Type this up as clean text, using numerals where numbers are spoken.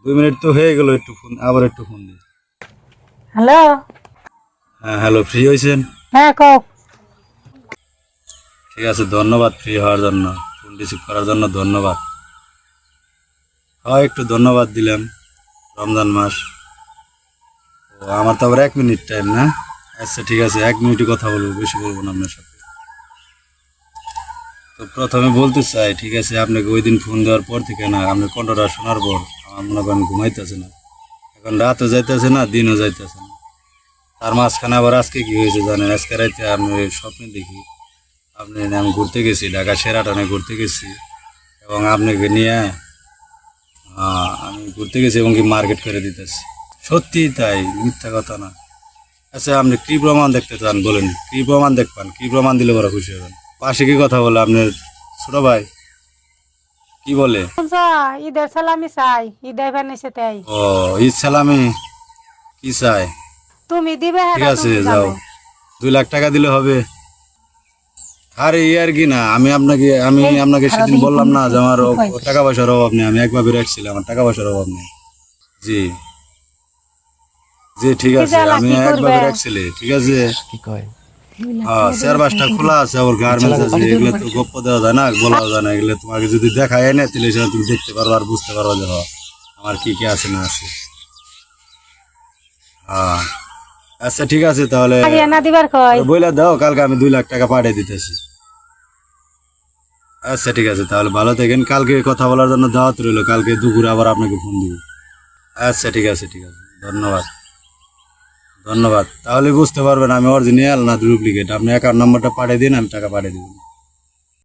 2 minute তো হয়ে গেল, একটু ফোন, আবার একটু ফোন দিই। হ্যালো। হ্যাঁ হ্যালো, ফ্রি হয়েছেন? হ্যাঁ কও। ঠিক আছে, ধন্যবাদ ফ্রি হওয়ার জন্য, ফোন রিসিভ করার জন্য ধন্যবাদ। হয় একটু ধন্যবাদ দিলাম, রমজান মাস। ও আমার তো আবার 1 মিনিট টাইম না? আচ্ছা ঠিক আছে, 1 মিনিটই কথা বলবো, বেশি বলবো না আপনার সাথে। তো প্রথমে বলতে চাই, ঠিক আছে, আপনাকে ওই দিন ফোন দেওয়ার পর থেকে না, আপনি কণ্ঠটা শোনার পর আমার মনে করেন ঘুমাইতেছে না। এখন রাতও যাইতেছে না, দিনও যাইতেছে না। তার মাঝখানে আবার আজকে কি হয়েছে জানেন? আজকে রাতে আমি স্বপ্নে দেখি আমি ঘুরতে গেছি, ঢাকা সেরাটনে ঘুরতে গেছি, এবং আপনাকে নিয়ে আমি ঘুরতে গেছি এবং কি মার্কেট করে দিতেছি। সত্যি তাই, মিথ্যা কথা না। আচ্ছা আপনি কি প্রমাণ দেখতে চান বলেন? কি প্রমাণ দেখবেন? কি প্রমাণ দিলে বড় খুশি হবেন? পাশে কি কথা বলে আপনার ছোট ভাই? কি বলে? বলছো ঈদের সালামি চাই, ঈদের বানিয়েছে তাই। ও, ঈদ সালামি কি চাই? তুমি দিবে ঠিক হ্যাঁ আছে তুমি যাও, জানো। 2 লাখ টাকা দিলে হবে? আরে আর কি না, আমি এই আপনাকে খারাপ সেদিন দেখি বললাম ফোন না যে দিছে, আমার কি কয়? টাকা পয়সার অভাব নেই, আমি একভাবে রাখছিলাম, আমার টাকা পয়সার অভাব নেই। জি জি ঠিক কি আছে, জ্বালা আমি কি করবে? একভাবে রাখছিলি, ঠিক আছে। কি কয়? হ্যাঁ, শেয়ার বাসটা খোলা আছে, আবার গার্মেন্টস আছে, এগুলো তো গপ্প দেওয়া যায় না, বলা যায় না। এগুলো তোমাকে যদি দেখায় না, তাহলে সেটা তুমি দেখতে পারো আর বুঝতে পারো যে আমার কি কি আছে না আছে। হ্যাঁ আচ্ছা ঠিক আছে, তাহলে আগে না দিবার কয়। বইলা দাও, কালকে আমি 2 লাখ টাকা পাঠিয়ে দিতেছি। আচ্ছা ঠিক আছে, তাহলে ভালো থাকেন। কালকে কথা বলার জন্য দাওয়াত রইলো, কালকে দুপুরে আবার আপনাকে ফোন দিব। আচ্ছা ঠিক আছে, ঠিক আছে, ধন্যবাদ। ধন্যবাদ, তাহলে বুঝতে পারবেন আমি অরিজিনাল না ডুপ্লিকেট। আপনি অ্যাকাউন্ট নাম্বারটা পাঠিয়ে দিন, আমি টাকা পাঠিয়ে দেবো।